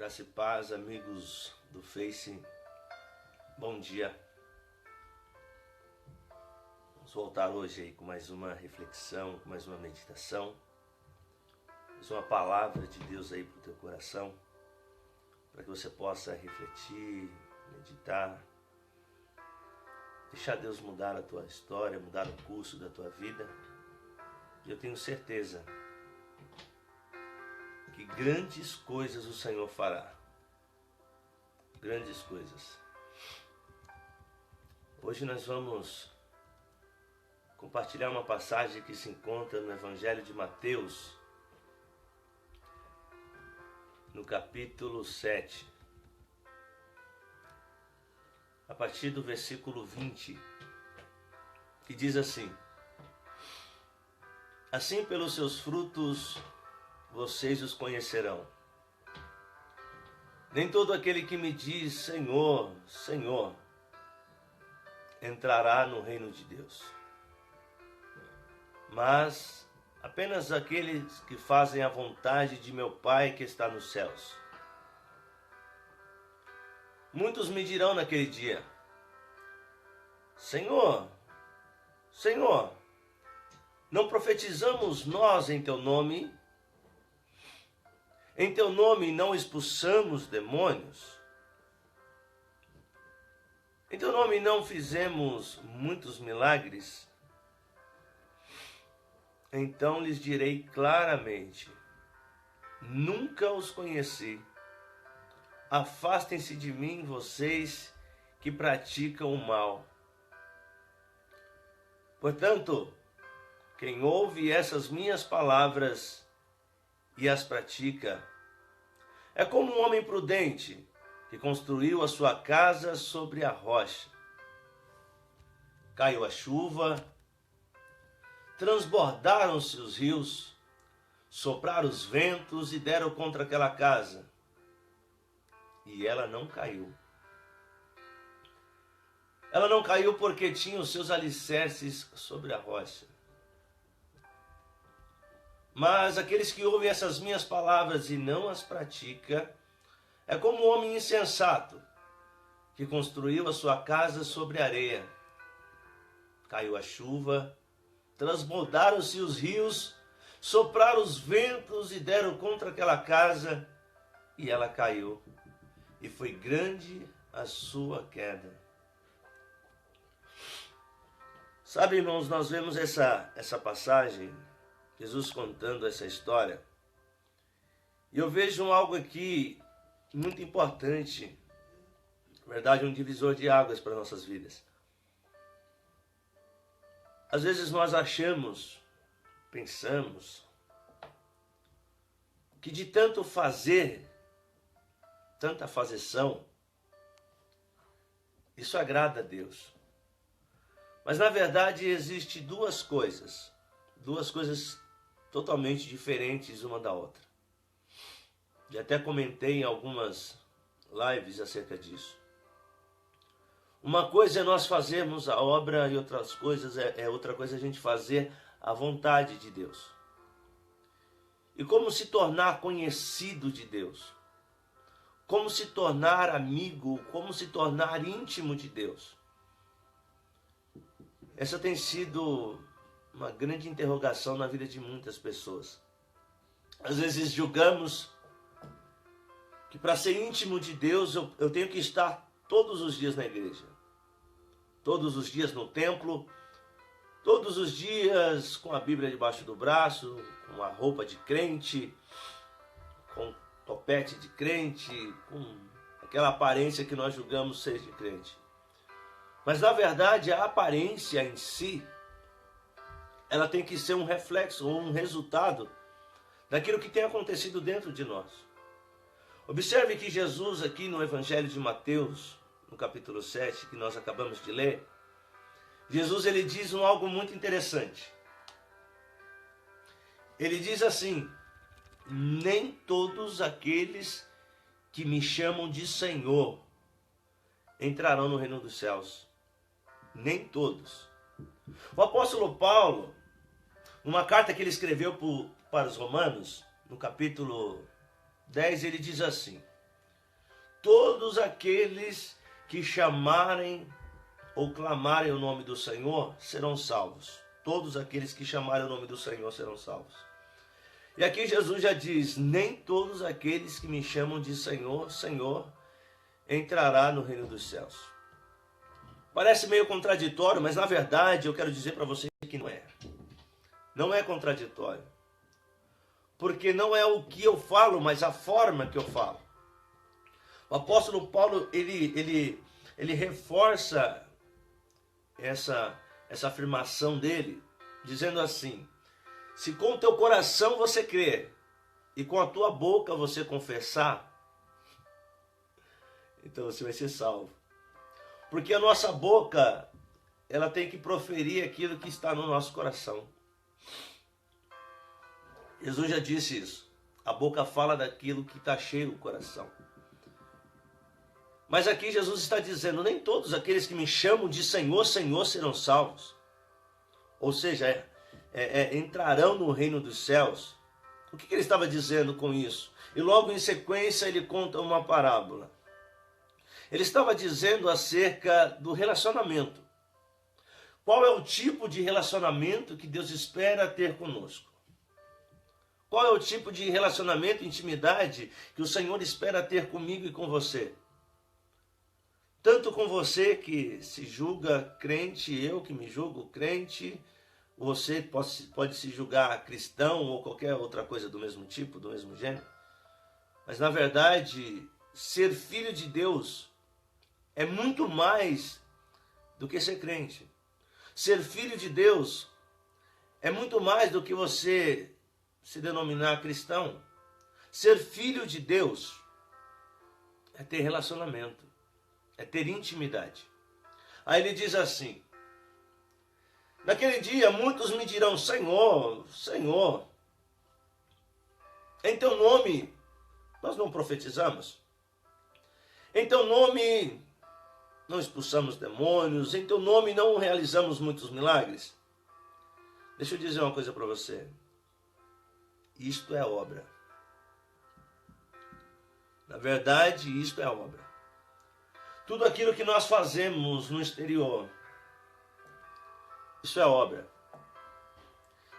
Graça e paz, amigos do Face, bom dia. Vamos voltar hoje aí com mais uma reflexão, com mais uma meditação, mais uma palavra de Deus aí para o teu coração, para que você possa refletir, meditar, deixar Deus mudar a tua história, mudar o curso da tua vida. E eu tenho certeza que grandes coisas o Senhor fará. Grandes coisas. Hoje nós vamos compartilhar uma passagem que se encontra no Evangelho de Mateus, no capítulo 7, a partir do versículo 20, que diz assim: assim pelos seus frutos vocês os conhecerão. Nem todo aquele que me diz Senhor, Senhor, entrará no reino de Deus, mas apenas aqueles que fazem a vontade de meu Pai que está nos céus. Muitos me dirão naquele dia: Senhor, Senhor, não profetizamos nós em teu nome? Em teu nome não expulsamos demônios? Em teu nome não fizemos muitos milagres? Então lhes direi claramente: nunca os conheci. Afastem-se de mim, vocês que praticam o mal. Portanto, quem ouve essas minhas palavras e as pratica é como um homem prudente que construiu a sua casa sobre a rocha. Caiu a chuva, transbordaram-se os rios, sopraram os ventos e deram contra aquela casa, e ela não caiu. Ela não caiu porque tinha os seus alicerces sobre a rocha. Mas aqueles que ouvem essas minhas palavras e não as praticam, é como um homem insensato que construiu a sua casa sobre areia. Caiu a chuva, transbordaram-se os rios, sopraram os ventos e deram contra aquela casa, e ela caiu. E foi grande a sua queda. Sabe, irmãos, nós vemos essa passagem, Jesus contando essa história, e eu vejo algo aqui muito importante, na verdade um divisor de águas para nossas vidas. Às vezes nós achamos, pensamos, que de tanto fazer, tanta fazeção, isso agrada a Deus. Mas na verdade existe duas coisas totalmente diferentes uma da outra. Já até comentei em algumas lives acerca disso. Uma coisa é nós fazermos a obra e outras coisas outra coisa a gente fazer a vontade de Deus. E como se tornar conhecido de Deus? Como se tornar amigo? Como se tornar íntimo de Deus? Essa tem sido uma grande interrogação na vida de muitas pessoas. Às vezes julgamos que para ser íntimo de Deus eu tenho que estar todos os dias na igreja, todos os dias no templo, todos os dias com a Bíblia debaixo do braço, com a roupa de crente, com topete de crente, com aquela aparência que nós julgamos ser de crente. Mas na verdade a aparência em si, ela tem que ser um reflexo ou um resultado daquilo que tem acontecido dentro de nós. Observe que Jesus aqui no Evangelho de Mateus, no capítulo 7, que nós acabamos de ler, Jesus ele diz algo muito interessante. Ele diz assim: nem todos aqueles que me chamam de Senhor entrarão no reino dos céus. Nem todos. O apóstolo Paulo, numa carta que ele escreveu para os Romanos, no capítulo 10, ele diz assim: todos aqueles que chamarem ou clamarem o nome do Senhor serão salvos. Todos aqueles que chamarem o nome do Senhor serão salvos. E aqui Jesus já diz, nem todos aqueles que me chamam de Senhor, Senhor, entrará no reino dos céus. Parece meio contraditório, mas na verdade eu quero dizer para você que não é. Não é contraditório. Porque não é o que eu falo, mas a forma que eu falo. O apóstolo Paulo, ele reforça essa afirmação dele, dizendo assim, se com o teu coração você crer e com a tua boca você confessar, então você vai ser salvo. Porque a nossa boca, ela tem que proferir aquilo que está no nosso coração. Jesus já disse isso. A boca fala daquilo que está cheio o coração. Mas aqui Jesus está dizendo, nem todos aqueles que me chamam de Senhor, Senhor serão salvos. Ou seja, entrarão no reino dos céus. O que ele estava dizendo com isso? E logo em sequência ele conta uma parábola. Ele estava dizendo acerca do relacionamento. Qual é o tipo de relacionamento que Deus espera ter conosco? Qual é o tipo de relacionamento, intimidade que o Senhor espera ter comigo e com você? Tanto com você que se julga crente, eu que me julgo crente, você pode se julgar cristão ou qualquer outra coisa do mesmo tipo, do mesmo gênero. Mas na verdade, ser filho de Deus é muito mais do que ser crente. Ser filho de Deus é muito mais do que você se denominar cristão. Ser filho de Deus é ter relacionamento, é ter intimidade. Aí ele diz assim, naquele dia muitos me dirão, Senhor, Senhor, em teu nome nós não profetizamos? Em teu nome não expulsamos demônios? Em teu nome não realizamos muitos milagres? Deixa eu dizer uma coisa para você. Isto é obra. Na verdade, isto é obra. Tudo aquilo que nós fazemos no exterior, isso é obra.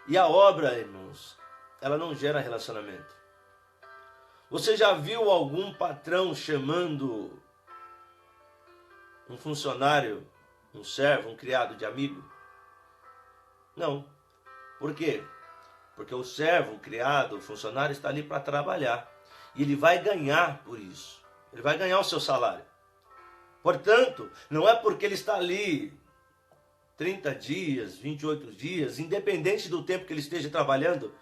E a obra, irmãos, ela não gera relacionamento. Você já viu algum patrão chamando um funcionário, um servo, um criado de amigo? Não. Por quê? Porque o servo, o criado, o funcionário está ali para trabalhar. E ele vai ganhar por isso. Ele vai ganhar o seu salário. Portanto, não é porque ele está ali 30 dias, 28 dias, independente do tempo que ele esteja trabalhando,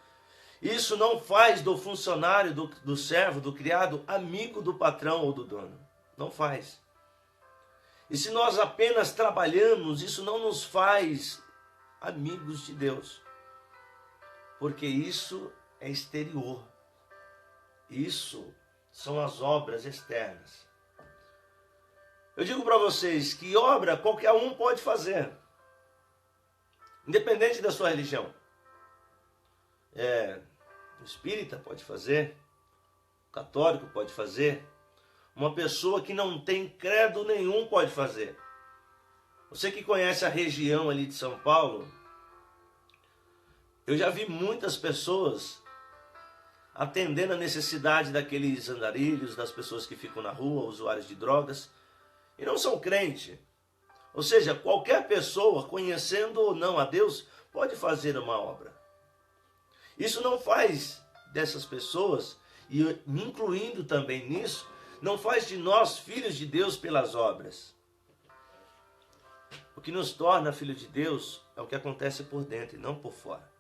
isso não faz do funcionário, do servo, do criado, amigo do patrão ou do dono. Não faz. E se nós apenas trabalhamos, isso não nos faz amigos de Deus. Porque isso é exterior. Isso são as obras externas. Eu digo para vocês que obra qualquer um pode fazer. Independente da sua religião. O espírita pode fazer. O católico pode fazer. Uma pessoa que não tem credo nenhum pode fazer. Você que conhece a região ali de São Paulo, eu já vi muitas pessoas atendendo a necessidade daqueles andarilhos, das pessoas que ficam na rua, usuários de drogas, e não são crentes. Ou seja, qualquer pessoa, conhecendo ou não a Deus, pode fazer uma obra. Isso não faz dessas pessoas, e me incluindo também nisso, não faz de nós filhos de Deus pelas obras. O que nos torna filho de Deus é o que acontece por dentro e não por fora.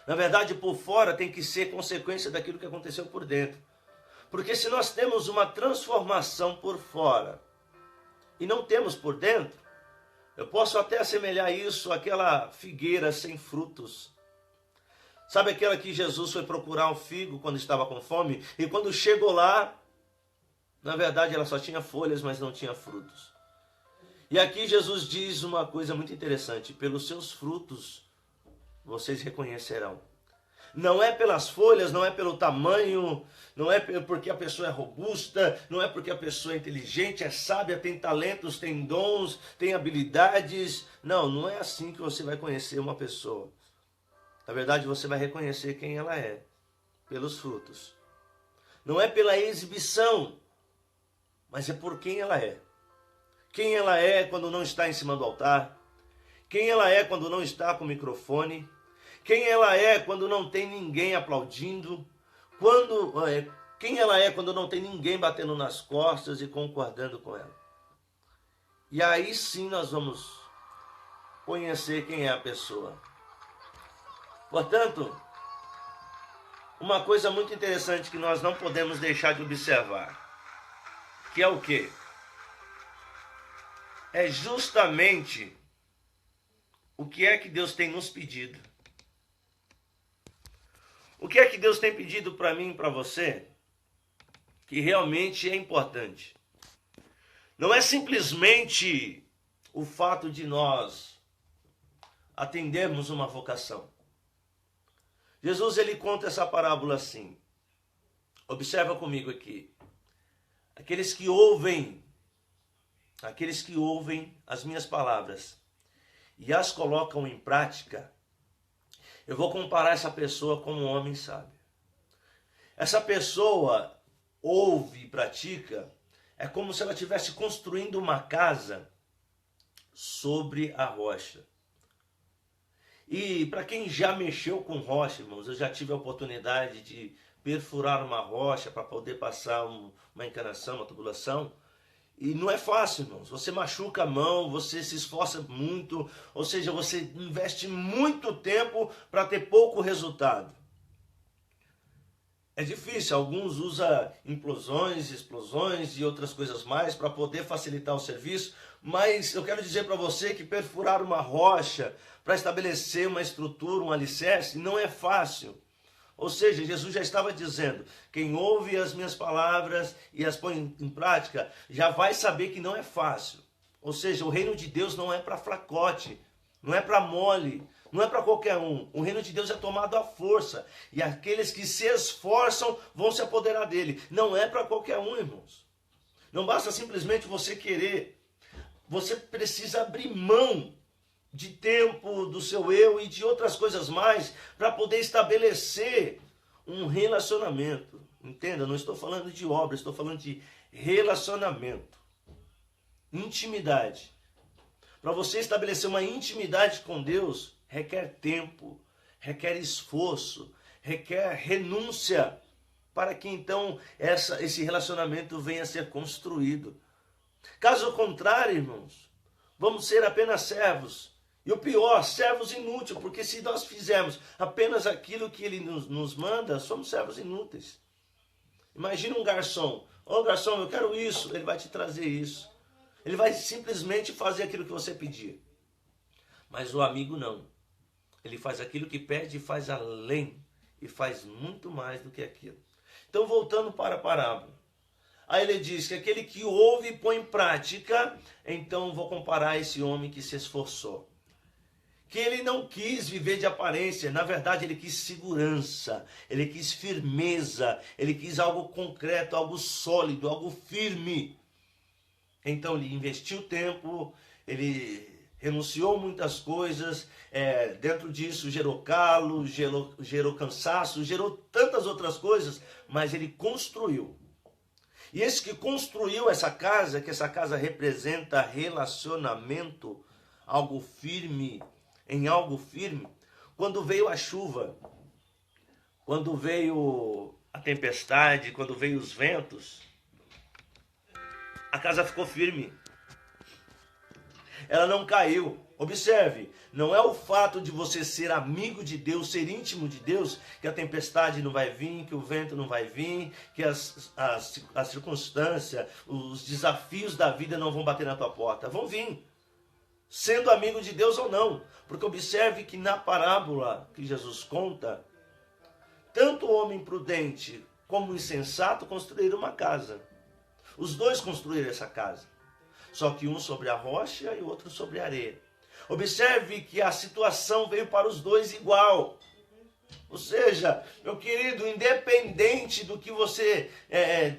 Na verdade, por fora tem que ser consequência daquilo que aconteceu por dentro. Porque se nós temos uma transformação por fora e não temos por dentro, eu posso até assemelhar isso àquela figueira sem frutos. Sabe aquela que Jesus foi procurar um figo quando estava com fome? E quando chegou lá, na verdade ela só tinha folhas, mas não tinha frutos. E aqui Jesus diz uma coisa muito interessante: pelos seus frutos vocês reconhecerão. Não é pelas folhas, não é pelo tamanho, não é porque a pessoa é robusta, não é porque a pessoa é inteligente, é sábia, tem talentos, tem dons, tem habilidades. Não, não é assim que você vai conhecer uma pessoa. Na verdade, você vai reconhecer quem ela é, pelos frutos. Não é pela exibição, mas é por quem ela é. Quem ela é quando não está em cima do altar. Quem ela é quando não está com o microfone. Quem ela é quando não tem ninguém aplaudindo. Quem ela é quando não tem ninguém batendo nas costas e concordando com ela. E aí sim nós vamos conhecer quem é a pessoa. Portanto, uma coisa muito interessante que nós não podemos deixar de observar, que é o quê? É justamente o que é que Deus tem nos pedido. O que é que Deus tem pedido para mim e para você, que realmente é importante. Não é simplesmente o fato de nós atendermos uma vocação. Jesus, ele conta essa parábola assim. Observa comigo aqui. Aqueles que ouvem as minhas palavras e as colocam em prática, eu vou comparar essa pessoa com um homem sábio. Essa pessoa ouve e pratica, é como se ela estivesse construindo uma casa sobre a rocha. E para quem já mexeu com rocha, irmãos, eu já tive a oportunidade de perfurar uma rocha para poder passar uma encanação, uma tubulação. E não é fácil, irmãos. Você machuca a mão, você se esforça muito, ou seja, você investe muito tempo para ter pouco resultado. É difícil, alguns usam implosões, explosões e outras coisas mais para poder facilitar o serviço, mas eu quero dizer para você que perfurar uma rocha para estabelecer uma estrutura, um alicerce, não é fácil. Ou seja, Jesus já estava dizendo, quem ouve as minhas palavras e as põe em prática, já vai saber que não é fácil. Ou seja, o reino de Deus não é para fracote, não é para mole, não é para qualquer um. O reino de Deus é tomado à força. E aqueles que se esforçam vão se apoderar dele. Não é para qualquer um, irmãos. Não basta simplesmente você querer. Você precisa abrir mão de tempo, do seu eu e de outras coisas mais para poder estabelecer um relacionamento. Entenda, não estou falando de obra, estou falando de relacionamento. Intimidade. Para você estabelecer uma intimidade com Deus, requer tempo, requer esforço, requer renúncia, para que então esse relacionamento venha a ser construído. Caso contrário, irmãos, vamos ser apenas servos. E o pior, servos inúteis, porque se nós fizermos apenas aquilo que ele nos manda, somos servos inúteis. Imagina um garçom. Ô garçom, eu quero isso. Ele vai te trazer isso. Ele vai simplesmente fazer aquilo que você pedir. Mas o amigo não. Ele faz aquilo que pede e faz além. E faz muito mais do que aquilo. Então, voltando para a parábola. Aí ele diz que aquele que ouve e põe em prática, então vou comparar esse homem que se esforçou. Que ele não quis viver de aparência, na verdade ele quis segurança, ele quis firmeza, ele quis algo concreto, algo sólido, algo firme. Então ele investiu tempo, ele renunciou muitas coisas, dentro disso gerou calo, gerou cansaço, gerou tantas outras coisas, mas ele construiu. E esse que construiu essa casa, que essa casa representa relacionamento, algo firme, em algo firme, quando veio a chuva, quando veio a tempestade, quando veio os ventos, a casa ficou firme. Ela não caiu. Observe, não é o fato de você ser amigo de Deus, ser íntimo de Deus, que a tempestade não vai vir, que o vento não vai vir, que a circunstância, os desafios da vida não vão bater na tua porta. Vão vir, sendo amigo de Deus ou não. Porque observe que na parábola que Jesus conta, tanto o homem prudente como o insensato construíram uma casa. Os dois construíram essa casa. Só que um sobre a rocha e o outro sobre a areia. Observe que a situação veio para os dois igual. Ou seja, meu querido, independente do que você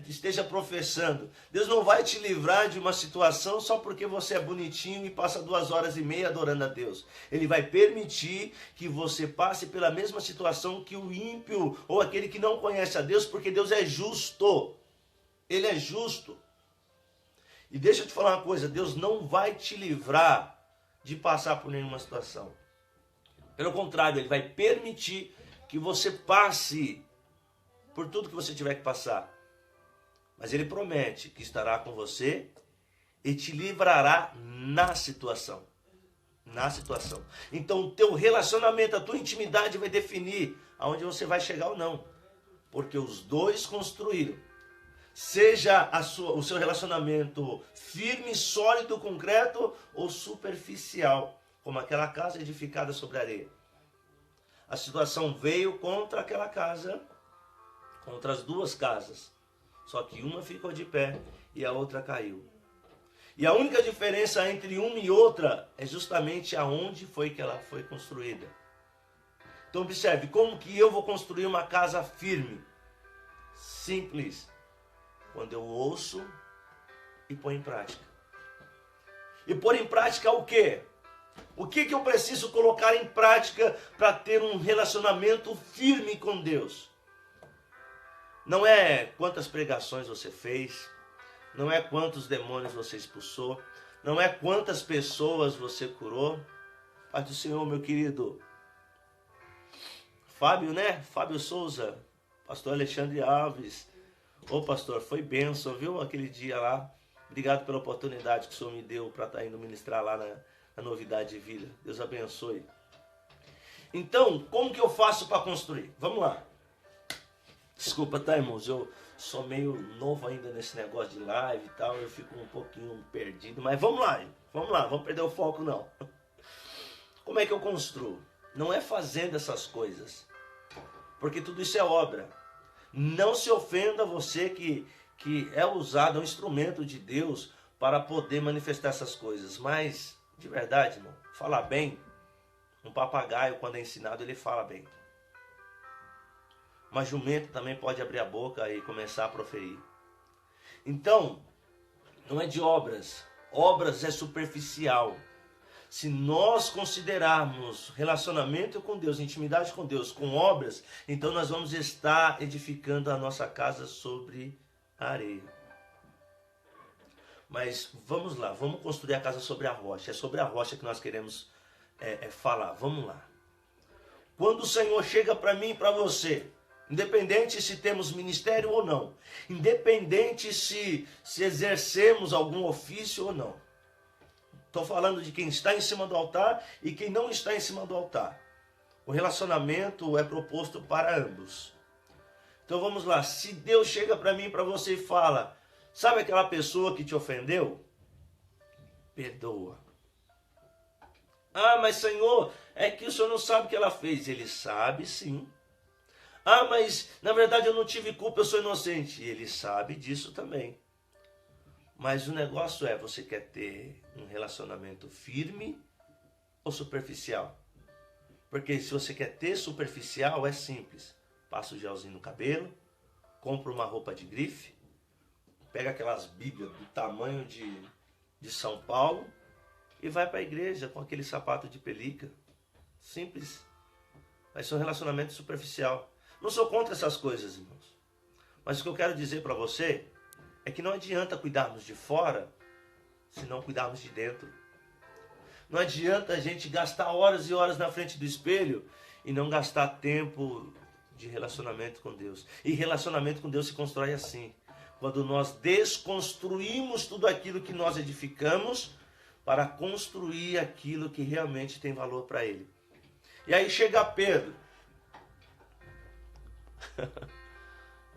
esteja professando, Deus não vai te livrar de uma situação só porque você é bonitinho e passa 2 horas e meia adorando a Deus. Ele vai permitir que você passe pela mesma situação que o ímpio ou aquele que não conhece a Deus, porque Deus é justo. Ele é justo. E deixa eu te falar uma coisa, Deus não vai te livrar de passar por nenhuma situação. Pelo contrário, Ele vai permitir que você passe por tudo que você tiver que passar. Mas Ele promete que estará com você e te livrará na situação. Na situação. Então o teu relacionamento, a tua intimidade vai definir aonde você vai chegar ou não. Porque os dois construíram. Seja o seu relacionamento firme, sólido, concreto ou superficial, como aquela casa edificada sobre a areia. A situação veio contra aquela casa, contra as duas casas. Só que uma ficou de pé e a outra caiu. E a única diferença entre uma e outra é justamente aonde foi que ela foi construída. Então observe, como que eu vou construir uma casa firme? Simples. Quando eu ouço e põe em prática. E pôr em prática o quê? O que eu preciso colocar em prática para ter um relacionamento firme com Deus? Não é quantas pregações você fez, não é quantos demônios você expulsou, não é quantas pessoas você curou. Paz do Senhor, meu querido. Fábio, né? Fábio Souza, pastor Alexandre Alves. Ô pastor, foi bênção, viu? Aquele dia lá. Obrigado pela oportunidade que o Senhor me deu para estar indo ministrar lá na Novidade de Vida. Deus abençoe. Então, como que eu faço para construir? Vamos lá. Desculpa, tá, irmãos? Eu sou meio novo ainda nesse negócio de live e tal. Eu fico um pouquinho perdido. Mas vamos lá, vamos perder o foco não. Como é que eu construo? Não é fazendo essas coisas. Porque tudo isso é obra. Não se ofenda você que é usado, é um instrumento de Deus para poder manifestar essas coisas. Mas, de verdade, irmão, falar bem, um papagaio, quando é ensinado, ele fala bem. Mas jumento também pode abrir a boca e começar a proferir. Então, não é de obras. Obras é superficial. Se nós considerarmos relacionamento com Deus, intimidade com Deus, com obras, então nós vamos estar edificando a nossa casa sobre a areia. Mas vamos lá, vamos construir a casa sobre a rocha. É sobre a rocha que nós queremos falar. Vamos lá. Quando o Senhor chega para mim e para você, independente se temos ministério ou não, independente se exercemos algum ofício ou não, estou falando de quem está em cima do altar e quem não está em cima do altar. O relacionamento é proposto para ambos. Então vamos lá. Se Deus chega para mim e para você e fala, sabe aquela pessoa que te ofendeu? Perdoa. Ah, mas Senhor, é que o Senhor não sabe o que ela fez. Ele sabe sim. Ah, mas na verdade eu não tive culpa, eu sou inocente. Ele sabe disso também. Mas o negócio é, você quer ter um relacionamento firme ou superficial? Porque se você quer ter superficial, é simples. Passa o gelzinho no cabelo, compra uma roupa de grife, pega aquelas bíblias do tamanho de São Paulo e vai para a igreja com aquele sapato de pelica. Simples. Vai ser um relacionamento superficial. Não sou contra essas coisas, irmãos. Mas o que eu quero dizer para você é que não adianta cuidarmos de fora se não cuidarmos de dentro. Não adianta a gente gastar horas e horas na frente do espelho e não gastar tempo de relacionamento com Deus. E relacionamento com Deus se constrói assim. Quando nós desconstruímos tudo aquilo que nós edificamos para construir aquilo que realmente tem valor para Ele. E aí chega Pedro.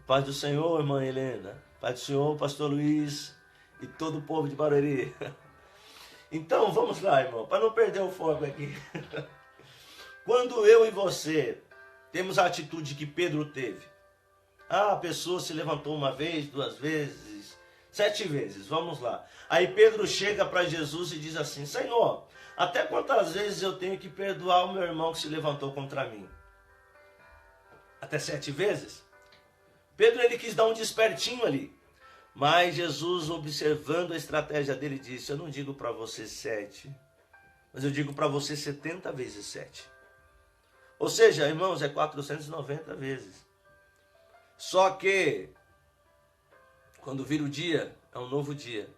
Paz do Senhor, irmã Helena. Paz do Senhor, pastor Luiz e todo o povo de Barueri. Então, vamos lá, irmão, para não perder o foco aqui. Quando eu e você temos a atitude que Pedro teve. Ah, a pessoa se levantou uma vez, 2 vezes, 7 vezes, vamos lá. Aí Pedro chega para Jesus e diz assim, Senhor, até quantas vezes eu tenho que perdoar o meu irmão que se levantou contra mim? Até 7 vezes. Pedro, ele quis dar um despertinho ali. Mas Jesus, observando a estratégia dele, disse: eu não digo para você 7, mas eu digo para você 70 vezes 7. Ou seja, irmãos, é 490 vezes. Só que, quando vira o dia, é um novo dia.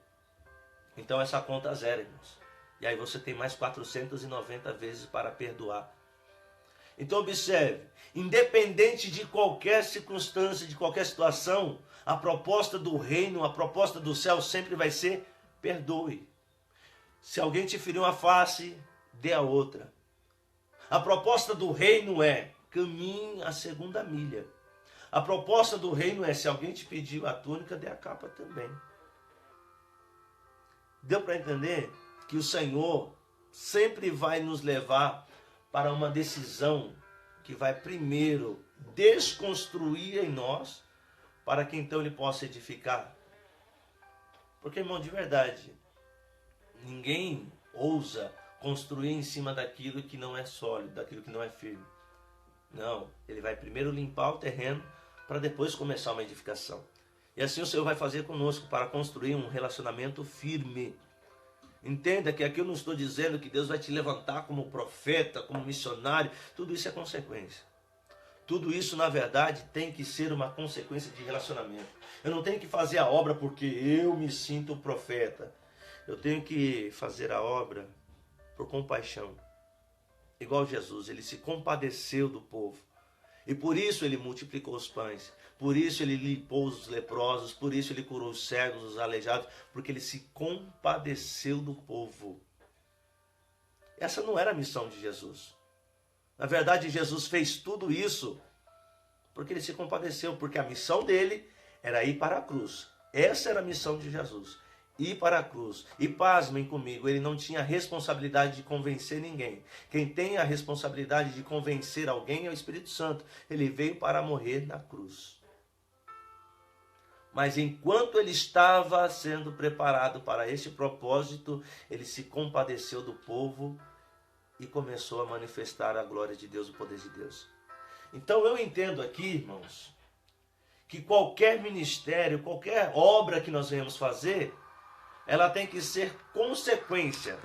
Então essa conta zera, irmãos. E aí você tem mais 490 vezes para perdoar. Então observe, independente de qualquer circunstância, de qualquer situação, a proposta do reino, a proposta do céu sempre vai ser: perdoe. Se alguém te feriu uma face, dê a outra. A proposta do reino é: caminhe a segunda milha. A proposta do reino é: se alguém te pediu a túnica, dê a capa também. Deu para entender que o Senhor sempre vai nos levar para uma decisão que vai primeiro desconstruir em nós, para que então ele possa edificar. Porque, irmão, de verdade, ninguém ousa construir em cima daquilo que não é sólido, daquilo que não é firme. Não, ele vai primeiro limpar o terreno para depois começar uma edificação. E assim o Senhor vai fazer conosco para construir um relacionamento firme. Entenda que aqui eu não estou dizendo que Deus vai te levantar como profeta, como missionário. Tudo isso é consequência. Tudo isso, na verdade, tem que ser uma consequência de relacionamento. Eu não tenho que fazer a obra porque eu me sinto profeta. Eu tenho que fazer a obra por compaixão. Igual Jesus, ele se compadeceu do povo. E por isso ele multiplicou os pães. Por isso ele limpou os leprosos. Por isso ele curou os cegos, os aleijados. Porque ele se compadeceu do povo. Essa não era a missão de Jesus. Na verdade, Jesus fez tudo isso porque ele se compadeceu. Porque a missão dele era ir para a cruz. Essa era a missão de Jesus. Ir para a cruz. E pasmem comigo, ele não tinha a responsabilidade de convencer ninguém. Quem tem a responsabilidade de convencer alguém é o Espírito Santo. Ele veio para morrer na cruz. Mas enquanto ele estava sendo preparado para este propósito, ele se compadeceu do povo e começou a manifestar a glória de Deus, o poder de Deus. Então eu entendo aqui, irmãos, que qualquer ministério, qualquer obra que nós venhamos fazer, ela tem que ser consequência.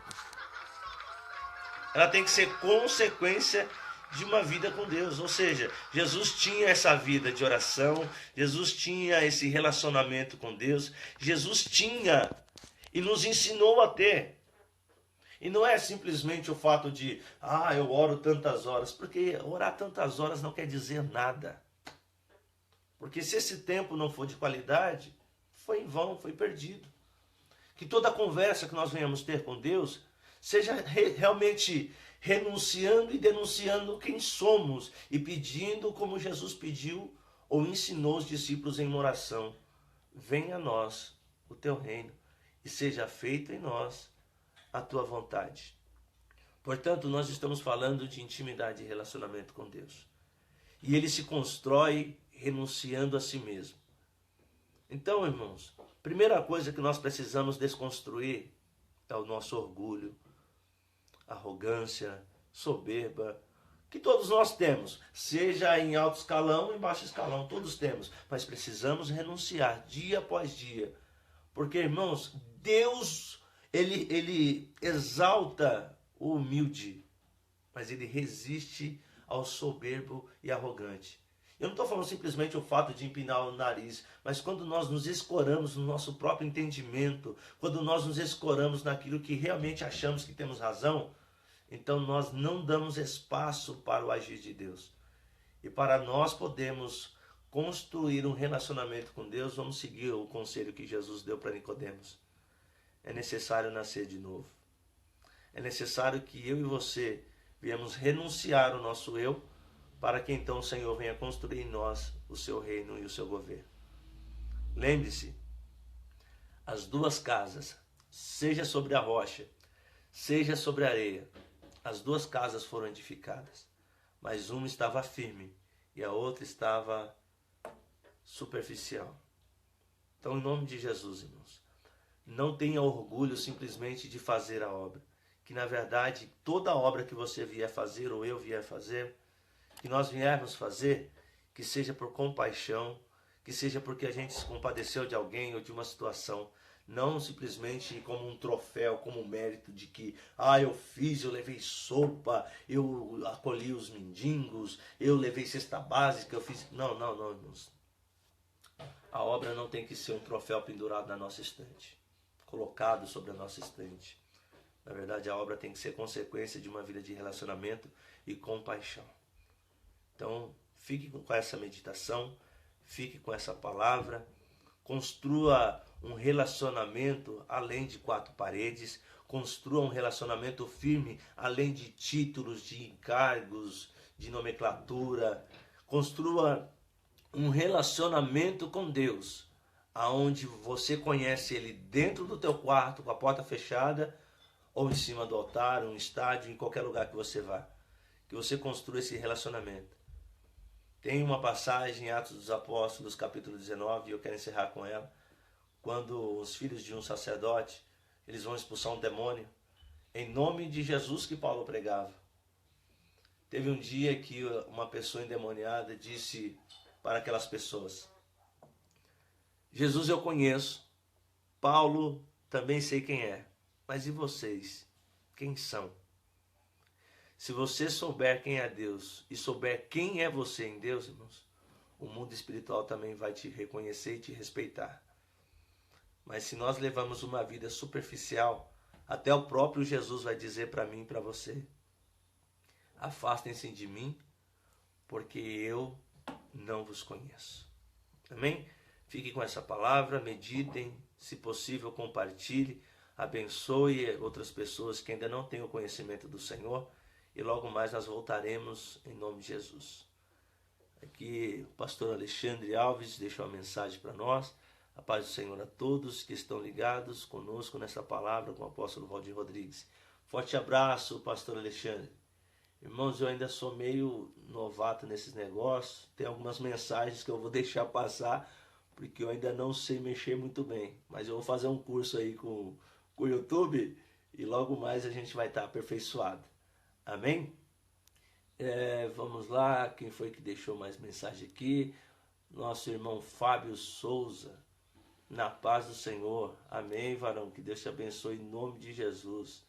Ela tem que ser consequência de uma vida com Deus. Ou seja, Jesus tinha essa vida de oração, Jesus tinha esse relacionamento com Deus, Jesus tinha e nos ensinou a ter. E não é simplesmente o fato de, eu oro tantas horas, porque orar tantas horas não quer dizer nada. Porque se esse tempo não for de qualidade, foi em vão, foi perdido. Que toda conversa que nós venhamos ter com Deus seja realmente renunciando e denunciando quem somos e pedindo como Jesus pediu ou ensinou os discípulos em oração: venha a nós o teu reino e seja feito em nós a tua vontade. Portanto, nós estamos falando de intimidade e relacionamento com Deus. E ele se constrói renunciando a si mesmo. Então, irmãos, primeira coisa que nós precisamos desconstruir é o nosso orgulho, arrogância, soberba, que todos nós temos, seja em alto escalão ou em baixo escalão, todos temos, mas precisamos renunciar dia após dia, porque, irmãos, Deus, ele exalta o humilde, mas ele resiste ao soberbo e arrogante. Eu não estou falando simplesmente o fato de empinar o nariz, mas quando nós nos escoramos no nosso próprio entendimento, quando nós nos escoramos naquilo que realmente achamos que temos razão, então nós não damos espaço para o agir de Deus. E para nós podermos construir um relacionamento com Deus, vamos seguir o conselho que Jesus deu para Nicodemos. É necessário nascer de novo. É necessário que eu e você viemos renunciar ao nosso eu, para que então o Senhor venha construir em nós o seu reino e o seu governo. Lembre-se, as duas casas, seja sobre a rocha, seja sobre a areia, as duas casas foram edificadas, mas uma estava firme e a outra estava superficial. Então, em nome de Jesus, irmãos, não tenha orgulho simplesmente de fazer a obra, que na verdade toda obra que você vier fazer ou eu vier fazer, que nós viermos fazer, que seja por compaixão, que seja porque a gente se compadeceu de alguém ou de uma situação, não simplesmente como um troféu, como um mérito de que, eu fiz, eu levei sopa, eu acolhi os mendigos, eu levei cesta básica, eu fiz... Não, não, não, irmãos. A obra não tem que ser um troféu pendurado na nossa estante, colocado sobre a nossa estante. Na verdade, a obra tem que ser consequência de uma vida de relacionamento e compaixão. Então, fique com essa meditação, fique com essa palavra, construa um relacionamento além de quatro paredes, construa um relacionamento firme além de títulos, de encargos, de nomenclatura, construa um relacionamento com Deus, aonde você conhece Ele dentro do teu quarto, com a porta fechada, ou em cima do altar, um estádio, em qualquer lugar que você vá. Que você construa esse relacionamento. Tem uma passagem em Atos dos Apóstolos, capítulo 19, e eu quero encerrar com ela, quando os filhos de um sacerdote, eles vão expulsar um demônio, em nome de Jesus que Paulo pregava. Teve um dia que uma pessoa endemoniada disse para aquelas pessoas: Jesus eu conheço, Paulo também sei quem é, mas e vocês? Quem são? Se você souber quem é Deus e souber quem é você em Deus, irmãos, o mundo espiritual também vai te reconhecer e te respeitar. Mas se nós levamos uma vida superficial, até o próprio Jesus vai dizer para mim e para você: afastem-se de mim, porque eu não vos conheço. Amém? Fique com essa palavra, meditem, se possível compartilhe, abençoe outras pessoas que ainda não têm o conhecimento do Senhor, e logo mais nós voltaremos em nome de Jesus. Aqui o pastor Alexandre Alves deixou uma mensagem para nós. A paz do Senhor a todos que estão ligados conosco nessa palavra com o apóstolo Valdir Rodrigues. Forte abraço, pastor Alexandre. Irmãos, eu ainda sou meio novato nesses negócios. Tem algumas mensagens que eu vou deixar passar, porque eu ainda não sei mexer muito bem. Mas eu vou fazer um curso aí com o YouTube e logo mais a gente vai estar aperfeiçoado. Amém? Vamos lá, quem foi que deixou mais mensagem aqui? Nosso irmão Fábio Souza. Na paz do Senhor. Amém, varão. Que Deus te abençoe em nome de Jesus.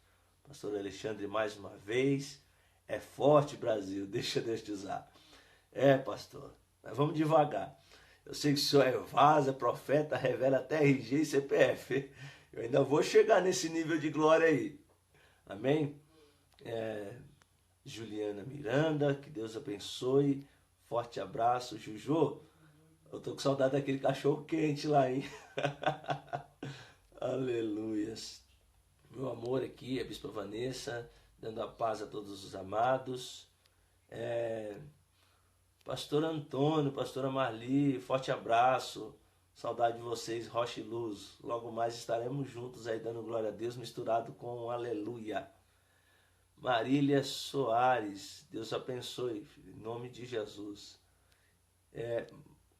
Pastor Alexandre, mais uma vez. É forte, Brasil. Deixa Deus te usar. Pastor. Mas vamos devagar. Eu sei que o senhor é vaza, profeta, revela até RG e CPF. Eu ainda vou chegar nesse nível de glória aí. Amém? Juliana Miranda, que Deus abençoe. Forte abraço. Juju, eu tô com saudade daquele cachorro quente lá, hein? Aleluias. Meu amor aqui, a Bispa Vanessa, dando a paz a todos os amados. Pastor Antônio, pastora Marli, forte abraço. Saudade de vocês, Rocha e Luz. Logo mais estaremos juntos aí dando glória a Deus, misturado com um aleluia. Marília Soares, Deus abençoe, filho, em nome de Jesus.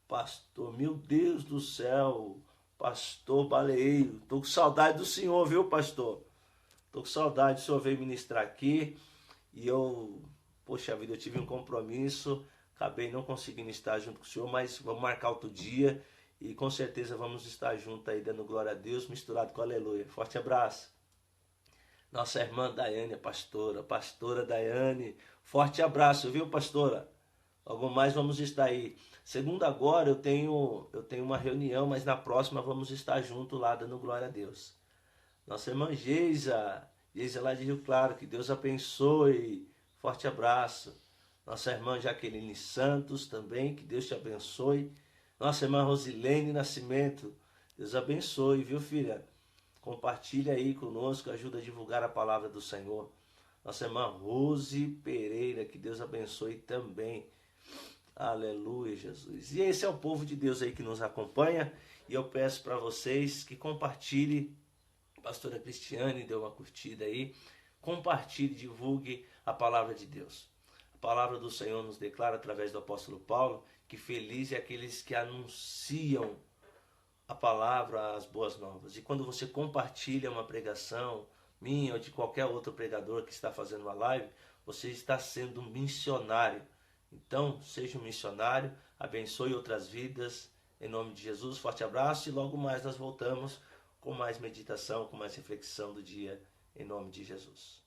Pastor, meu Deus do céu, pastor Baleeiro, tô com saudade do senhor, viu, pastor? Tô com saudade, o senhor veio ministrar aqui e poxa vida, eu tive um compromisso, acabei não conseguindo estar junto com o senhor, mas vamos marcar outro dia e com certeza vamos estar juntos aí dando glória a Deus, misturado com aleluia. Forte abraço. Nossa irmã Daiane, pastora Daiane, forte abraço, viu, pastora? Logo mais vamos estar aí. Segunda agora eu tenho uma reunião, mas na próxima vamos estar juntos lá dando glória a Deus. Nossa irmã Geisa lá de Rio Claro, que Deus abençoe, forte abraço. Nossa irmã Jaqueline Santos também, que Deus te abençoe. Nossa irmã Rosilene Nascimento, Deus abençoe, viu, filha? Compartilha aí conosco, ajuda a divulgar a palavra do Senhor. Nossa irmã Rose Pereira, que Deus abençoe também. Aleluia, Jesus. E esse é o povo de Deus aí que nos acompanha. E eu peço para vocês que compartilhe. A pastora Cristiane deu uma curtida aí. Compartilhe, divulgue a palavra de Deus. A palavra do Senhor nos declara através do apóstolo Paulo que feliz é aqueles que anunciam a palavra, as boas novas. E quando você compartilha uma pregação minha ou de qualquer outro pregador que está fazendo uma live, você está sendo um missionário Então, seja um missionário, abençoe outras vidas, em nome de Jesus. Forte abraço e logo mais nós voltamos com mais meditação, com mais reflexão do dia, em nome de Jesus.